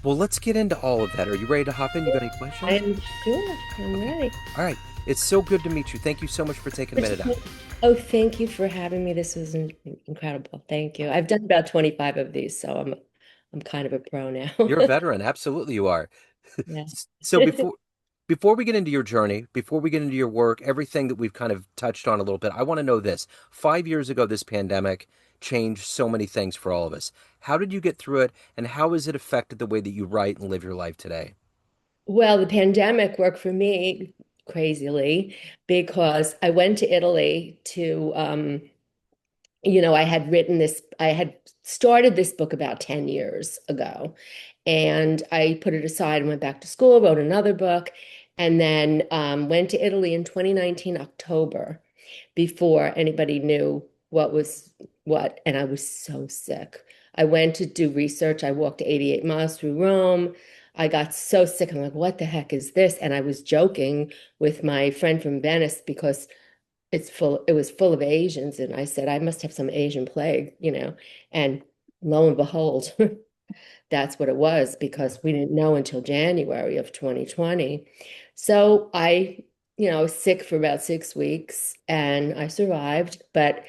Well, let's get into all of that. Are you ready to hop in? You got any questions? I'm sure. I'm Okay. ready. All right. It's so good to meet you. Thank you so much for taking a minute out. Oh, thank you for having me. This was incredible. Thank you. I've done about 25 of these, so I'm kind of a pro now. You're a veteran. Absolutely, you are. Yeah. So before we get into your journey, before we get into your work, everything that we've kind of touched on a little bit, I want to know this. 5 years ago, this pandemic changed so many things for all of us. How did you get through it, and how has it affected the way that you write and live your life today? Well, the pandemic worked for me crazily because I went to Italy to I had written this, I had started this book about 10 years ago, and I put it aside and went back to school, wrote another book, and then went to Italy in 2019, October, before anybody knew what was what. And I was so sick. I went to do research. I walked 88 miles through Rome. I got so sick. I'm like, what the heck is this? And I was joking with my friend from Venice because it was full of Asians. And I said, I must have some Asian plague, And lo and behold, that's what it was because we didn't know until January of 2020. So I was sick for about 6 weeks and I survived, but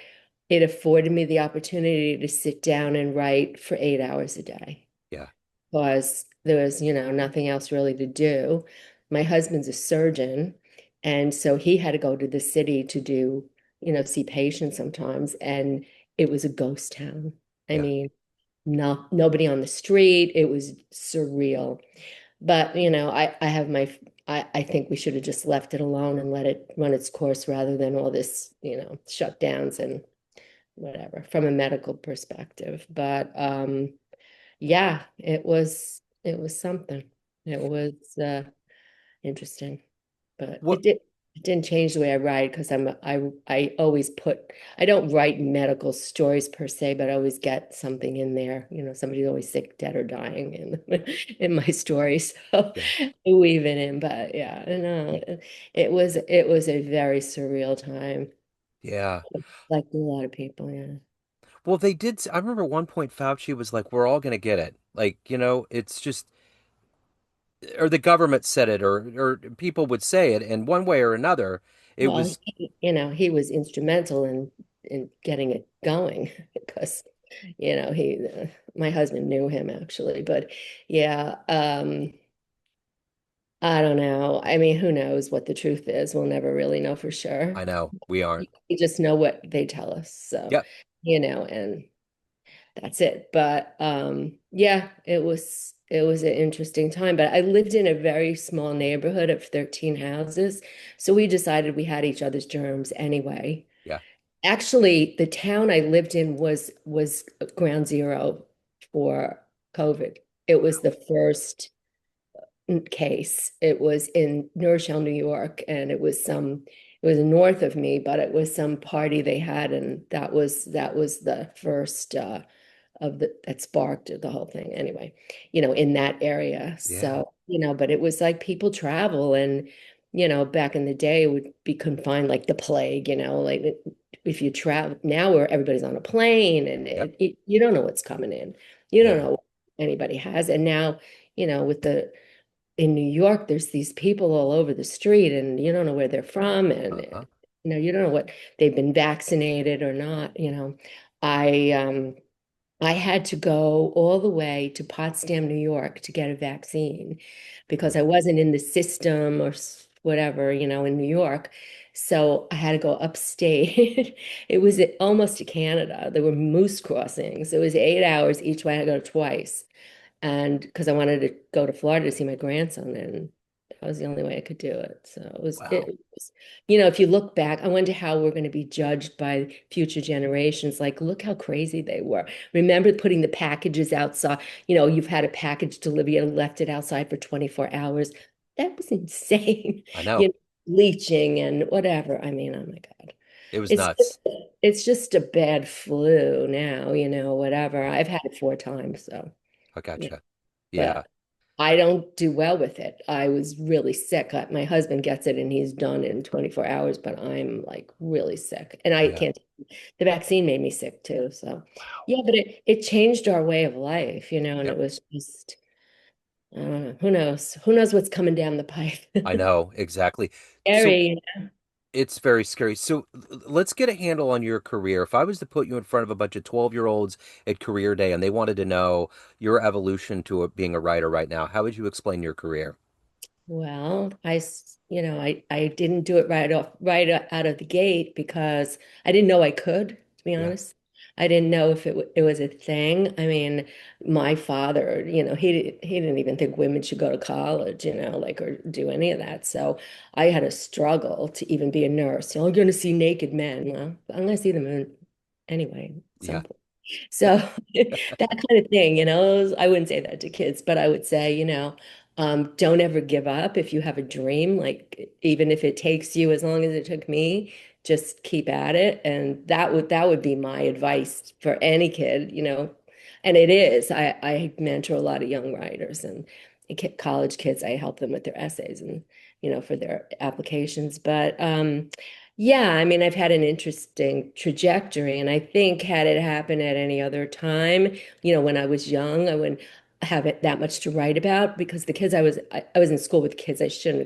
it afforded me the opportunity to sit down and write for 8 hours a day Yeah. because there was, nothing else really to do. My husband's a surgeon, and so he had to go to the city to do, see patients sometimes, and it was a ghost town. I Yeah. mean, nobody on the street. It was surreal. But, I have I think we should have just left it alone and let it run its course rather than all this, shutdowns and whatever from a medical perspective. But yeah, it was something. It was interesting, but What it didn't change the way I write because I always put I don't write medical stories per se, but I always get something in there. Somebody's always sick, dead, or dying in my stories, so Yeah. I weave it in. But yeah, no, it was a very surreal time, Yeah. like a lot of people. Yeah. Well, they did. I remember at one point Fauci was like, "We're all going to get it." Like, it's just, or the government said it, or people would say it, and one way or another, it Well, was. he was instrumental in getting it going because, my husband knew him actually, but yeah, I don't know. I mean, who knows what the truth is? We'll never really know for sure. I know we aren't. We just know what they tell us. So, Yep. and that's it. But yeah, it was an interesting time. But I lived in a very small neighborhood of 13 houses. So we decided we had each other's germs anyway. Yeah. Actually, the town I lived in was ground zero for COVID. It was the first case. It was in New New York, and it was north of me, but it was some party they had, and that was the first of the that sparked the whole thing anyway, in that area. Yeah. So, but it was like people travel and, back in the day it would be confined like the plague, like if you travel now where everybody's on a plane and Yep. you don't know what's coming in. You don't Yeah. know what anybody has. And now, with the in New York, there's these people all over the street and you don't know where they're from and Uh-huh. you don't know what they've been vaccinated or not. I I had to go all the way to Potsdam, New York to get a vaccine because I wasn't in the system or whatever, in New York. So I had to go upstate. It was almost to Canada. There were moose crossings. It was 8 hours each way. I had to go twice. And because I wanted to go to Florida to see my grandson, and that was the only way I could do it. So Wow. if you look back, I wonder how we're going to be judged by future generations. Like, look how crazy they were. Remember putting the packages outside? You've had a package delivered, you left it outside for 24 hours. That was insane. I You know. know, bleaching and whatever. I mean, oh my God. It was It's nuts. it's just a bad flu now, whatever. I've had it 4 times, so I yeah. gotcha. Yeah. But I don't do well with it. I was really sick. My husband gets it and he's done in 24 hours, but I'm like really sick. And I Yeah. can't, the vaccine made me sick too. So Wow. yeah, but it changed our way of life, and it Yep. was just, Who knows? Who knows what's coming down the pipe? I know, exactly. So Scary. it's very scary. So let's get a handle on your career. If I was to put you in front of a bunch of 12-year-olds at career day and they wanted to know your evolution to being a writer right now, how would you explain your career? Well, I didn't do it out of the gate because I didn't know I could, to be Yeah. honest. I didn't know if it was a thing. I mean, my father, he didn't even think women should go to college, like or do any of that. So I had a struggle to even be a nurse. I'm going to see naked men. Well, I'm going to see them anyway at some Yeah. point. So that kind of thing, I wouldn't say that to kids, but I would say, don't ever give up if you have a dream, like even if it takes you as long as it took me, just keep at it. And that would be my advice for any kid, And it is. I mentor a lot of young writers and college kids. I help them with their essays and, for their applications. But yeah, I mean, I've had an interesting trajectory, and I think had it happened at any other time, when I was young, I wouldn't have it that much to write about because the kids I was in school with kids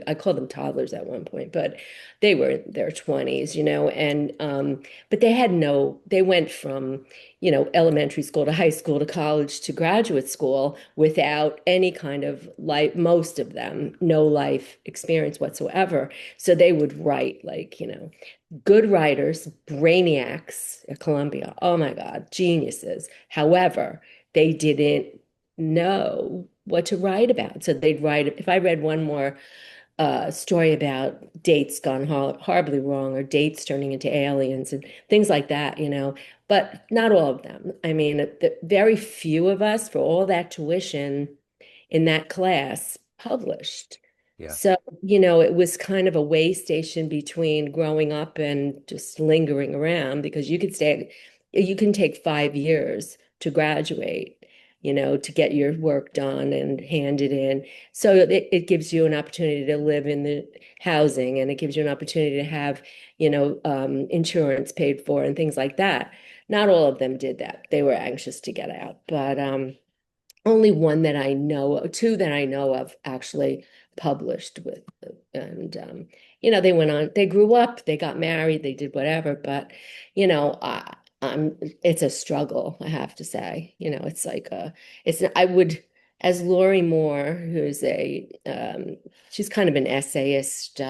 I called them toddlers at one point, but they were in their 20s, and but they went from, elementary school to high school to college to graduate school without any kind of life, most of them, no life experience whatsoever. So they would write like, good writers, brainiacs at Columbia. Oh my God, geniuses. However, they didn't know what to write about. So they'd write, if I read one more story about dates gone horribly wrong or dates turning into aliens and things like that, but not all of them. I mean, very few of us, for all that tuition in that class, published. Yeah. So, it was kind of a way station between growing up and just lingering around because you can take 5 years to graduate, to get your work done and hand it in. So it gives you an opportunity to live in the housing and it gives you an opportunity to have, insurance paid for and things like that. Not all of them did that. They were anxious to get out, but only one that I know of, two that I know of actually published with, and they went on, they grew up, they got married, they did whatever, but it's a struggle, I have to say. It's like I would, as Lori Moore, who's she's kind of an essayist,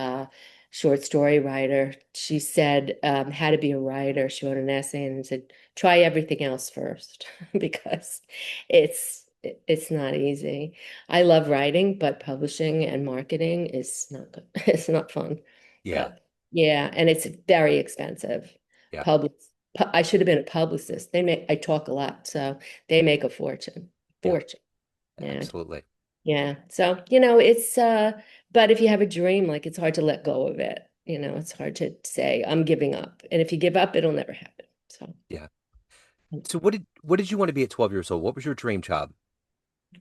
short story writer. She said, how to be a writer. She wrote an essay and said, try everything else first because it's not easy. I love writing, but publishing and marketing is not good. It's not fun. Yeah. But yeah, and it's very expensive. Yeah. Public, I should have been a publicist. I talk a lot, so they make a fortune. Yeah. Fortune. Yeah. Absolutely. Yeah. So, it's but if you have a dream, like it's hard to let go of it. It's hard to say, I'm giving up. And if you give up, it'll never happen. So, Yeah. So what did you want to be at 12 years old? What was your dream job?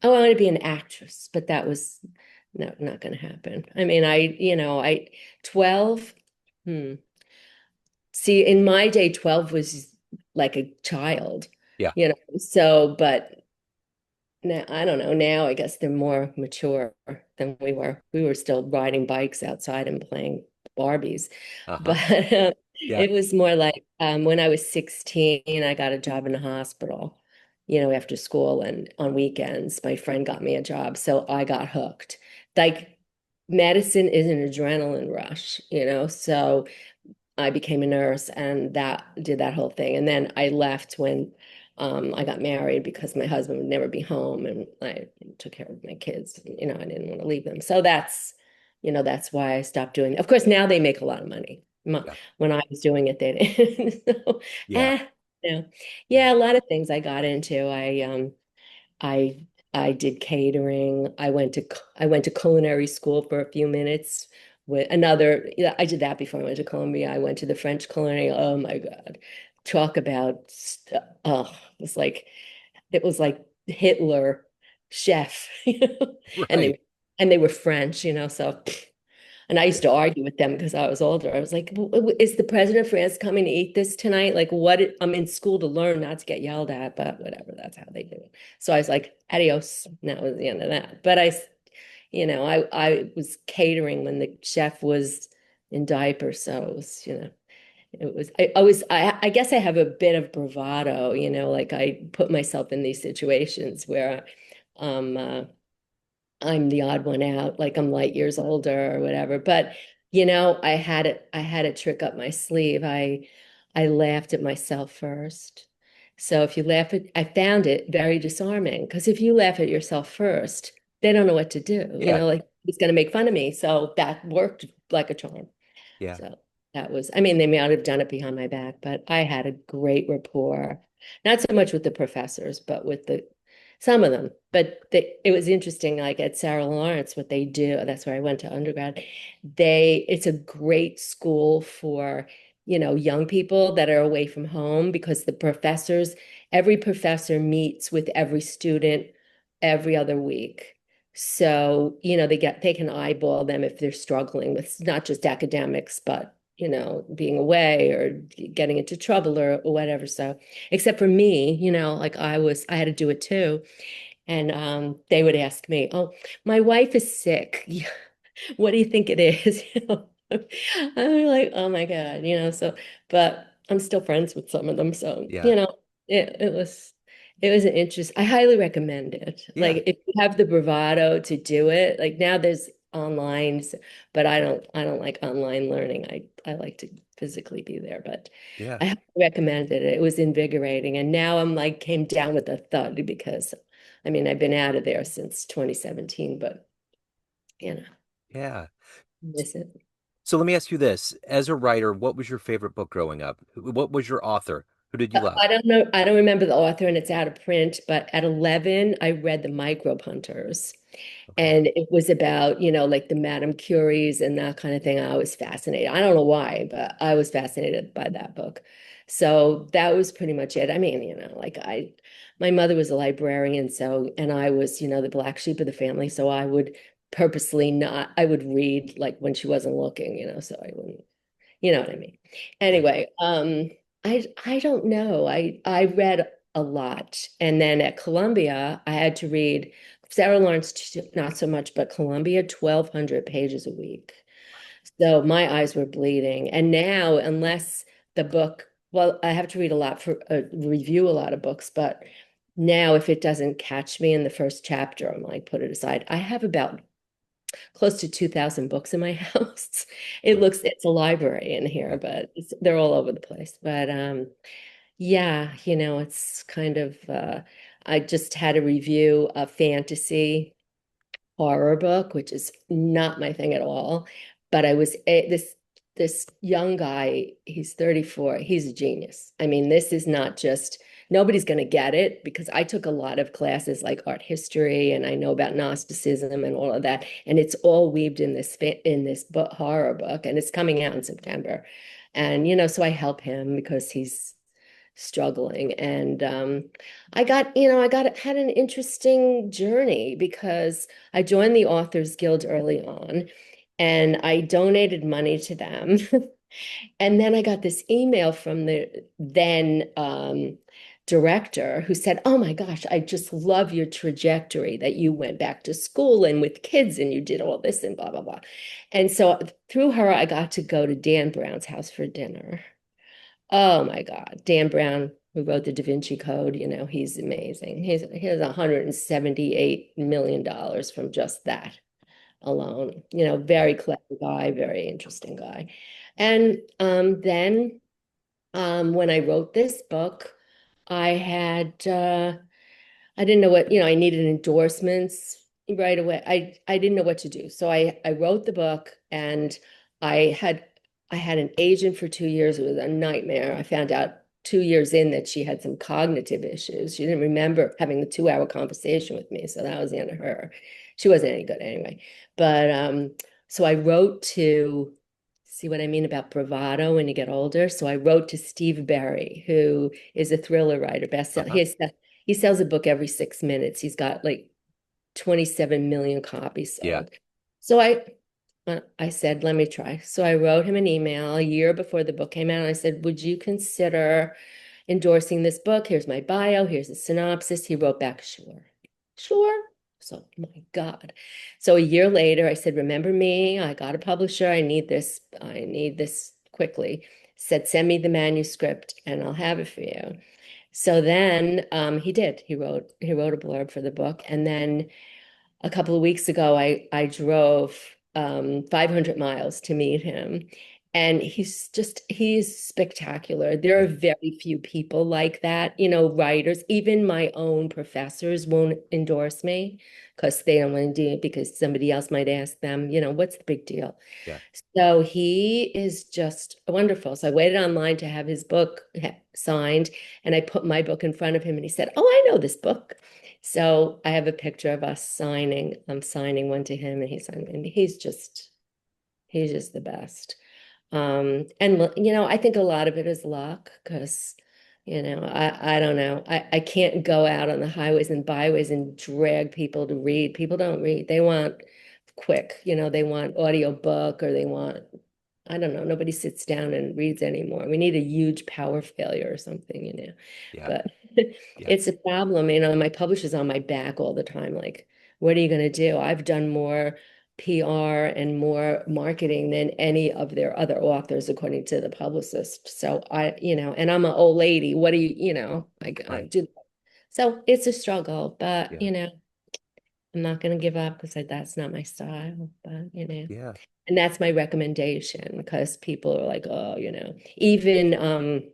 oh, I want to be an actress, but that was no, not going to happen. I mean, 12, hmm. See, in my day, 12 was like a child, Yeah. so, but now, I don't know. Now, I guess they're more mature than we were. We were still riding bikes outside and playing Barbies. Uh-huh. But Yeah. it was more like when I was 16, I got a job in a hospital, after school and on weekends. My friend got me a job. So I got hooked. Like medicine is an adrenaline rush, So I became a nurse and that did that whole thing. And then I left when I got married because my husband would never be home and I took care of my kids. I didn't want to leave them. So that's why I stopped doing it. Of course, now they make a lot of money. Yeah. When I was doing it, they didn't. So, Yeah. no. Yeah. Yeah, a lot of things I got into. I I did catering. I went to culinary school for a few minutes with another. Yeah, I did that before I went to Columbia. I went to the French culinary. Oh my God. Talk about oh, it was like Hitler chef, And Right. they were French, so And I used to argue with them because I was older. I was like, Is the president of France coming to eat this tonight? Like, what? I'm in school to learn, not to get yelled at, but whatever. That's how they do it. So I was like, adios. And that was the end of that. But I was catering when the chef was in diapers. So it was, I guess I have a bit of bravado, like I put myself in these situations where um, uh, I'm the odd one out, like I'm light years older or whatever. But I had a trick up my sleeve. I laughed at myself first. So if you laugh at, I found it very disarming because if you laugh at yourself first, they don't know what to do. Yeah, Like he's going to make fun of me. So that worked like a charm. yeah, So that was, I mean, they might have done it behind my back, but I had a great rapport, not so much with the professors, but with some of them. But it was interesting, like at Sarah Lawrence, what they do, that's where I went to undergrad. It's a great school for, young people that are away from home because every professor meets with every student every other week. So, they can eyeball them if they're struggling with not just academics, but, being away or getting into trouble or whatever. So, except for me, like I had to do it too. And they would ask me, "Oh, my wife is sick. What do you think it is?" I'm like, "Oh my God," but I'm still friends with some of them. So, yeah, it was an interest. I highly recommend it. yeah, Like if you have the bravado to do it, like now there's online, but I don't like online learning. I like to physically be there, but yeah. I highly recommended it. It was invigorating. And now I'm like came down with a thud because I mean I've been out of there since 2017, but you know, Yeah. miss it. So let me ask you this. As a writer, what was your favorite book growing up? What was your author? Who did you love? I don't know. I don't remember the author and it's out of print, but at 11, I read The Microbe Hunters. Okay. And it was about, like the Madame Curies and that kind of thing. I was fascinated. I don't know why, but I was fascinated by that book. So that was pretty much it. I mean, my mother was a librarian, and I was, the black sheep of the family. So I would purposely not, I would read like when she wasn't looking, so I wouldn't, you know what I mean? Yeah. Anyway, I don't know. I read a lot, and then at Columbia, I had to read Sarah Lawrence not so much, but Columbia 1,200 pages a week. So my eyes were bleeding. And now, unless the book, well, I have to read a lot for review a lot of books, but now if it doesn't catch me in the first chapter, I'm like, put it aside. I have about close to 2,000 books in my house. It's a library in here, Yeah. but they're all over the place. But yeah, it's kind of, I just had a review of fantasy horror book, which is not my thing at all. But this young guy, he's 34, he's a genius. I mean, this is not just nobody's going to get it because I took a lot of classes like art history and I know about Gnosticism and all of that, and it's all weaved in this book, horror book, and it's coming out in September. And so I help him because he's struggling. And had an interesting journey because I joined the Authors Guild early on and I donated money to them. And then I got this email from the then director who said, "Oh my gosh, I just love your trajectory that you went back to school and with kids and you did all this and blah, blah, blah." And so through her, I got to go to Dan Brown's house for dinner. Oh my God. Dan Brown, who wrote the Da Vinci Code, he's amazing. He has $178 million from just that alone. Wow. Very clever guy, very interesting guy. And then when I wrote this book, I had I didn't know what, I needed endorsements right away. I didn't know what to do. So I wrote the book and I had I had an agent for 2 years. It was a nightmare. I found out 2 years in that she had some cognitive issues. She didn't remember having the 2 hour conversation with me. So that was the end of her. She wasn't any good anyway. But so I wrote to see what I mean about bravado when you get older. So I wrote to Steve Berry, who is a thriller writer, bestseller. Uh-huh. He sells a book every 6 minutes. He's got like 27 million copies Yeah. sold. So I said, let me try. So I wrote him an email a year before the book came out. And I said, would you consider endorsing this book? Here's my bio. Here's the synopsis. He wrote back, sure, sure. So, my God. So a year later, I said, remember me? I got a publisher. I need this. I need this quickly. Said, send me the manuscript and I'll have it for you. So then he did. He wrote a blurb for the book. And then a couple of weeks ago, I drove 500 miles to meet him. And he's spectacular. There are Yeah. very few people like that, writers, even my own professors won't endorse me because they don't want to do it because somebody else might ask them, what's the big deal? Yeah. So he is just wonderful. So I waited online to have his book signed, and I put my book in front of him, and he said, "Oh, I know this book." So I have a picture of us signing. I'm signing one to him, and he's signing, and he's just the best. And I think a lot of it is luck because, I don't know. I can't go out on the highways and byways and drag people to read. People don't read. They want quick, they want audio book or they want, I don't know, nobody sits down and reads anymore. We need a huge power failure or something. Yeah. But Yeah. it's a problem, my publisher's on my back all the time. Like, what are you going to do? I've done more PR and more marketing than any of their other authors, according to the publicist. So and I'm an old lady. What do I Right. do. So it's a struggle, but Yeah. I'm not going to give up because that's not my style. But Yeah. and that's my recommendation because people are like, oh, even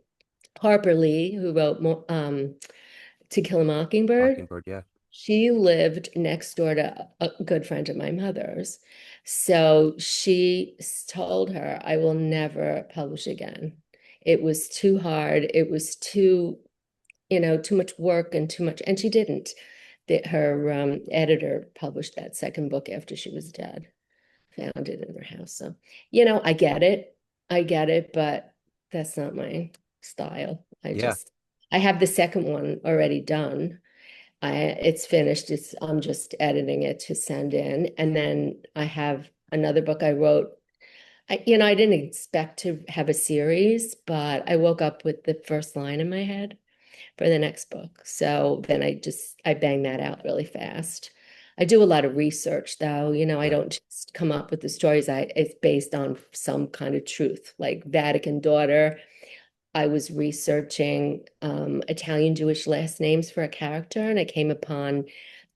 Harper Lee, who wrote To Kill a Mockingbird. Mockingbird. Yeah. She lived next door to a good friend of my mother's. So she told her, I will never publish again. It was too hard. It was too much work and too much. And she didn't. Her editor published that second book after she was dead, found it in her house. So, I get it. I get it, but that's not my style. Yeah. I have the second one already done. It's finished. I'm just editing it to send in. And then I have another book I wrote. I didn't expect to have a series, but I woke up with the first line in my head for the next book. So then I bang that out really fast. I do a lot of research though, I Yeah. don't just come up with the stories. It's based on some kind of truth, like Vatican Daughter. I was researching Italian Jewish last names for a character, and I came upon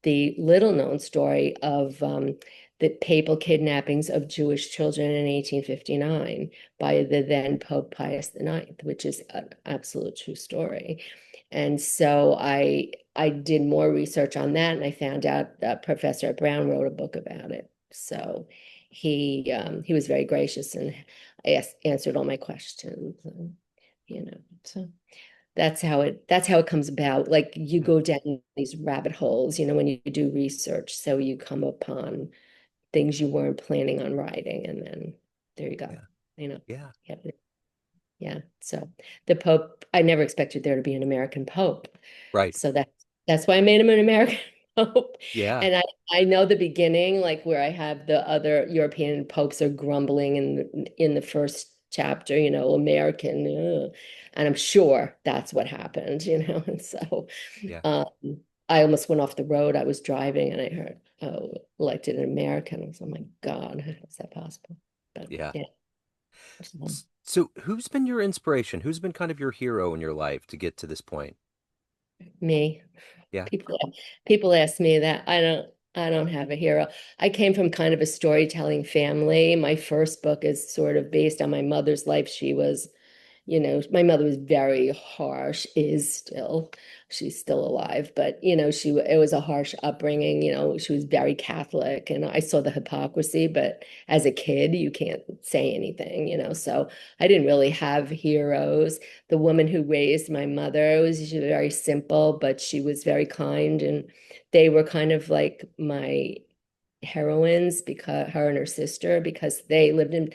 the little known story of the papal kidnappings of Jewish children in 1859 by the then Pope Pius IX, which is an absolute true story. And so I did more research on that, and I found out that Professor Brown wrote a book about it. So he was very gracious and answered all my questions. So that's how it comes about. Like you Yeah. go down these rabbit holes, when you do research. So you come upon things you weren't planning on writing, and then there you go. Yeah. You know, Yeah. yeah, yeah. So the Pope, I never expected there to be an American Pope. Right. So that's why I made him an American Pope. Yeah. And I know the beginning, like where I have the other European popes are grumbling in the first chapter, American, and I'm sure that's what happened. And so Yeah. um, I almost went off the road. I was driving and I heard, oh, elected an American. I was, oh my God, how is that possible? But Yeah. yeah. So, So, who's been your inspiration? Who's been kind of your hero in your life to get to this point? me. Yeah. People ask me that. I don't have a hero. I came from kind of a storytelling family. My first book is sort of based on my mother's life. My mother was very harsh, is still, she's still alive, but it was a harsh upbringing. She was very Catholic, and I saw the hypocrisy, but as a kid, you can't say anything. So I didn't really have heroes. The woman who raised my mother she was very simple, but she was very kind, and they were kind of like my heroines because her and her sister because they lived in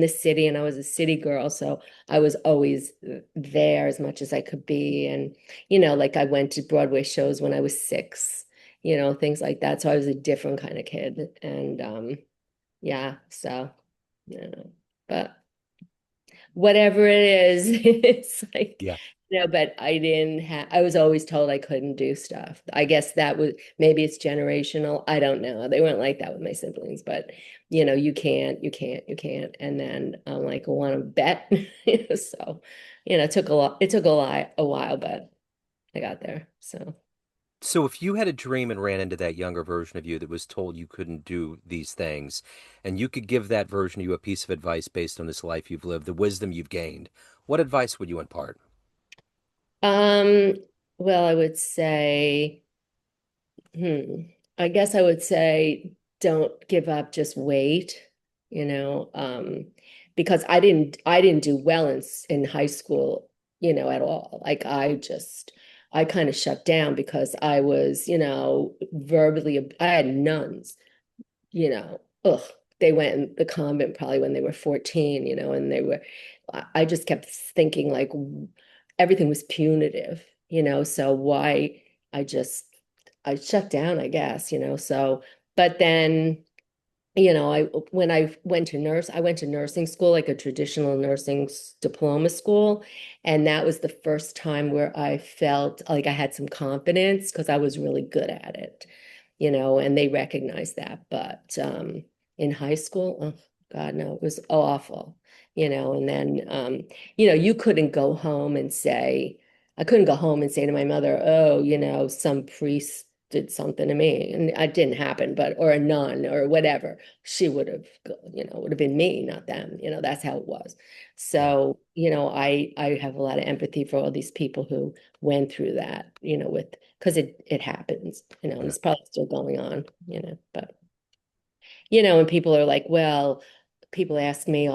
the city and I was a city girl, so I was always there as much as I could be. And like I went to Broadway shows when I was 6, things like that. So I was a different kind of kid. And yeah, so, but whatever it is, it's like, Yeah. but I didn't have, I was always told I couldn't do stuff. I guess that was, maybe it's generational. I don't know. They weren't like that with my siblings, but you can't, you can't. And then I'm like, I want to bet. So, it took a while, but I got there. So, So if you had a dream and ran into that younger version of you that was told you couldn't do these things, and you could give that version of you a piece of advice based on this life you've lived, the wisdom you've gained, what advice would you impart? um, well, I would say, Hmm. I guess I would say don't give up, just wait, you know, um, because I didn't do well in high school, at all. Like I kind of shut down because I was, verbally, I had nuns, ugh, they went in the convent probably when they were 14, and I just kept thinking like everything was punitive, so why I just, I shut down, I guess, so, but then, when I went to nursing school, like a traditional diploma school, and that was the first time where I felt like I had some confidence because I was really good at it, and they recognized that. But in high school, oh God, no, it was awful, and then you couldn't go home and say, I couldn't go home and say to my mother, oh, some priest did something to me. And it didn't happen, but or a nun or whatever. She would have, would have been me, not them. That's how it was. Yeah, So, I have a lot of empathy for all these people who went through that, with because it happens, and yeah, it's probably still going on, but and people are like, well, people ask me,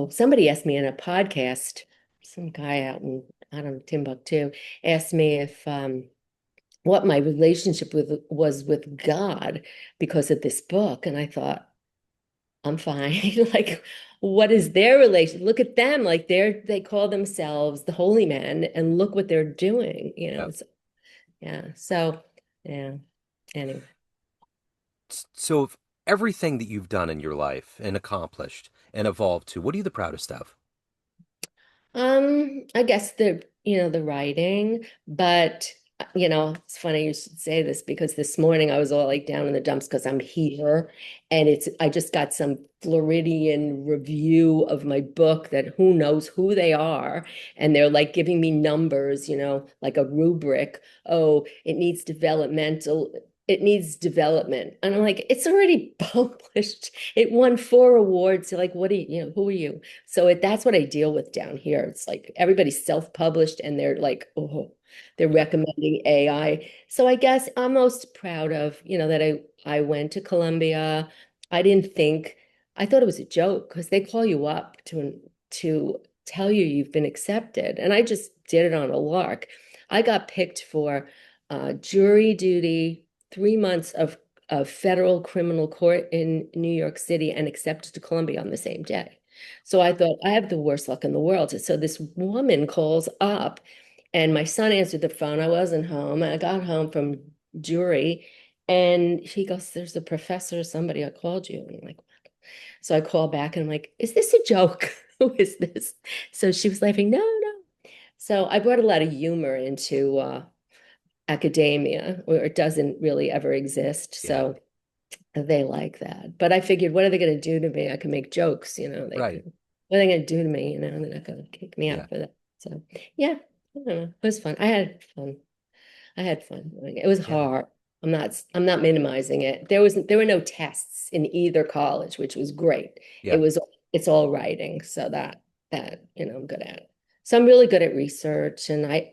somebody asked me in a podcast, some guy out in, I don't know, Timbuktu, asked me if what my relationship was with God because of this book. And I thought, I'm fine. Like, what is their relation? Look at them. Like they call themselves the holy men and look what they're doing, yeah. So, yeah. So, yeah. Anyway. So if everything that you've done in your life and accomplished and evolved to, what are you the proudest of? I guess the writing, but it's funny you should say this because this morning I was all like down in the dumps because I'm here and I just got some Floridian review of my book that who knows who they are, and they're like giving me numbers, like a rubric. Oh, it needs development. And I'm like, it's already published. It won 4 awards. You're like, what are who are you? So that's what I deal with down here. It's like everybody's self-published and they're like, oh, they're Yeah, recommending AI. So I guess I'm most proud of, that I went to Columbia. I didn't think, I thought it was a joke because they call you up to tell you you've been accepted. And I just did it on a lark. I got picked for jury duty, 3 months of federal criminal court in New York City and accepted to Columbia on the same day. So I thought, I have the worst luck in the world. So this woman calls up, and my son answered the phone. I wasn't home. I got home from jury, and she goes, there's a professor, somebody I called you. And I'm like, what? So I call back and I'm like, is this a joke? Who is this? So she was laughing, no, no. So I brought a lot of humor into academia, where it doesn't really ever exist. yeah, So they like that. But I figured, what are they going to do to me? I can make jokes, they right. could, what are they going to do to me? They're not going to kick me Yeah, out for that. So, yeah, I don't know. It was fun. I had fun. I had fun doing it. It was yeah, hard. I'm not minimizing it. There were no tests in either college, which was great. yeah. It's all writing, so I'm good at it. So I'm really good at research, and I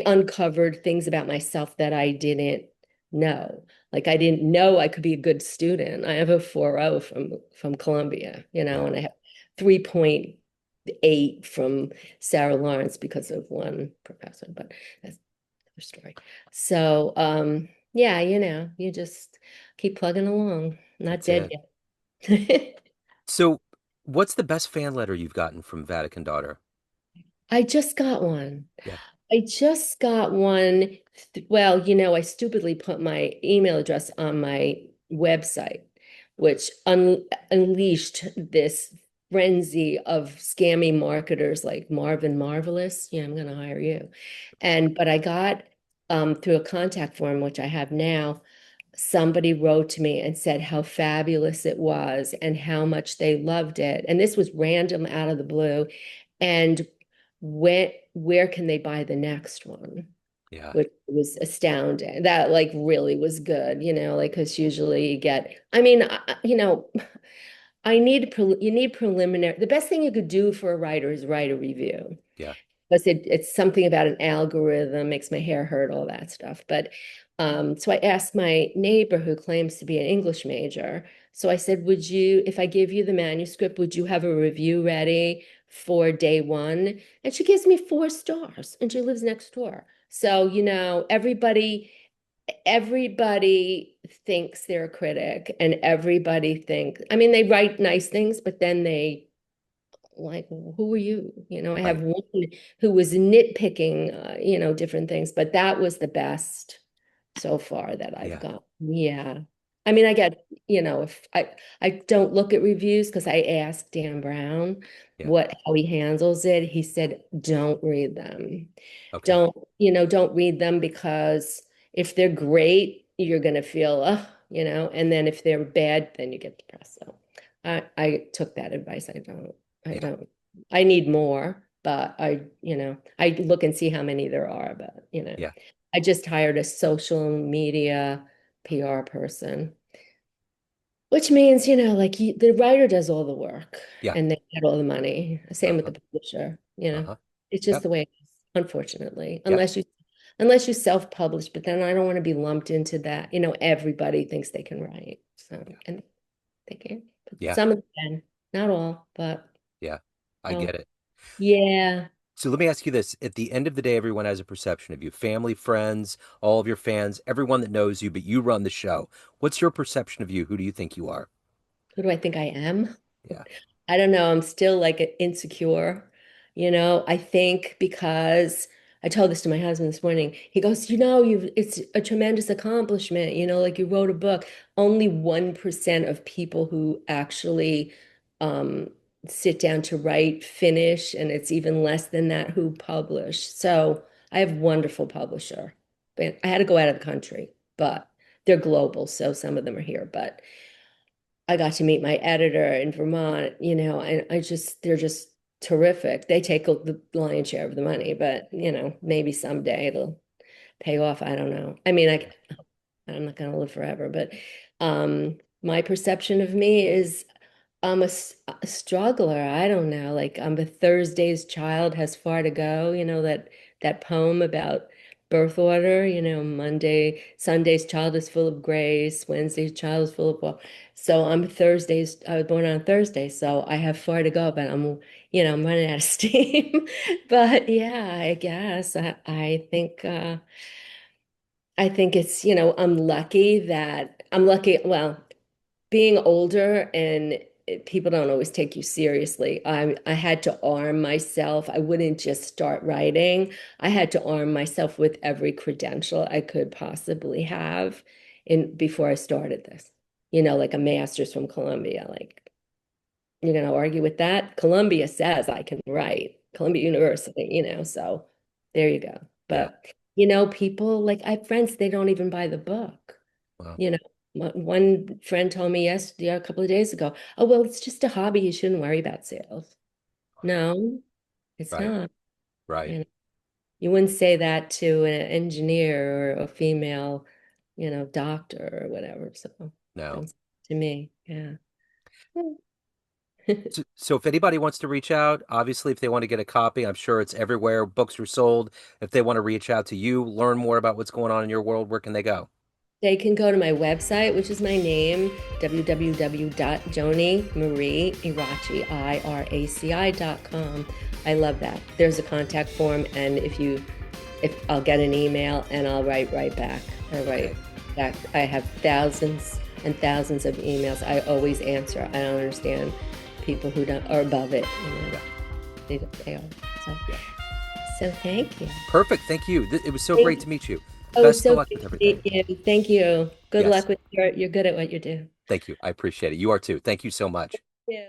uncovered things about myself that I didn't know. Like I didn't know I could be a good student. I have a 4.0 from Columbia, Yeah. and I have 3.8 from Sarah Lawrence because of one professor, but that's story. So, yeah, you just keep plugging along. Not That's dead it. yet. So, what's the best fan letter you've gotten from Vatican Daughter? I just got one. Yeah, I just got one. Well, I stupidly put my email address on my website, which unleashed this frenzy of scammy marketers like Marvin Marvelous. Yeah, I'm going to hire you. But I got through a contact form, which I have now, somebody wrote to me and said how fabulous it was and how much they loved it. And this was random out of the blue. And where can they buy the next one? Yeah. Which was astounding. That like really was good, like because usually you get, I mean, you need preliminary. The best thing you could do for a writer is write a review Yeah. because it's something about an algorithm, makes my hair hurt, all that stuff. But so I asked my neighbor who claims to be an English major. So I said, would you, if I give you the manuscript, would you have a review ready for day one? And she gives me 4 stars and she lives next door. So, everybody thinks they're a critic and everybody thinks, I mean, they write nice things, but then they like, who are you? I have Right. one who was nitpicking, different things, but that was the best so far that I've Yeah. got. Yeah. I mean, I get, if I don't look at reviews because I asked Dan Brown Yeah. how he handles it. He said, don't read them. Okay. Don't read them because if they're great, you're gonna feel, and then if they're bad, then you get depressed. So I took that advice. I Yeah. don't, I need more, but I look and see how many there are, but Yeah. I just hired a social media PR person, which means, like the writer does all the work Yeah. and they get all the money. Same with Uh-huh. the publisher. Uh-huh. It's just Yep. the way it is, unfortunately, Yep. unless you self-publish, but then I don't want to be lumped into that. Everybody thinks they can write. So, Yeah. and they can, but Yeah. some of them can, not all, but Yeah. I oh, get it. yeah. So let me ask you this. At the end of the day, everyone has a perception of you. Family, friends, all of your fans, everyone that knows you, but you run the show. What's your perception of you? Who do you think you are? Who do I think I am? Yeah. I don't know. I'm still like insecure. I think because I told this to my husband this morning. He goes, it's a tremendous accomplishment. Like you wrote a book. Only 1% of people who actually um, sit down to write finish, and it's even less than that who publish. So I have a wonderful publisher. But I had to go out of the country, but they're global, so some of them are here. But I got to meet my editor in Vermont, and they're just terrific. They take the lion's share of the money, but, maybe someday it'll pay off. I don't know. I mean, I'm not going to live forever, but my perception of me is I'm a struggler. I don't know. Like I'm a Thursday's child has far to go. That poem about birth order. Sunday's child is full of grace. Wednesday's child is full of well. So I was born on Thursday, so I have far to go. But I'm running out of steam. But yeah, I guess I think it's I'm lucky. Well, being older and people don't always take you seriously. I had to arm myself. I wouldn't just start writing. I had to arm myself with every credential I could possibly have in before I started this. Like a master's from Columbia. Like you're gonna argue with that? Columbia says I can write. Columbia University, so there you go. Yeah. But people like I have friends, they don't even buy the book. Well, You know, one friend told me yesterday, a couple of days ago, oh, well, it's just a hobby. You shouldn't worry about sales. No, it's right. not. Right. You know, you wouldn't say that to an engineer or a female, doctor or whatever. So No. don't say it to me. Yeah. So if anybody wants to reach out, obviously, if they want to get a copy, I'm sure it's everywhere. Books are sold. If they want to reach out to you, learn more about what's going on in your world, where can they go? They can go to my website, which is my name, www.jonimarieiraci.com. I love that. There's a contact form, and if I'll get an email and I'll write right back. I write Okay. back. I have thousands and thousands of emails. I always answer. I don't understand people who don't are above it. Yeah. They are. So, Yeah. so thank you. Perfect. Thank you. It was so great to meet you. Oh, it's Best of so luck good with to everything. meet you. Thank you. Good Yes. luck with you're good at what you do. Thank you. I appreciate it. You are too. Thank you so much. Yeah.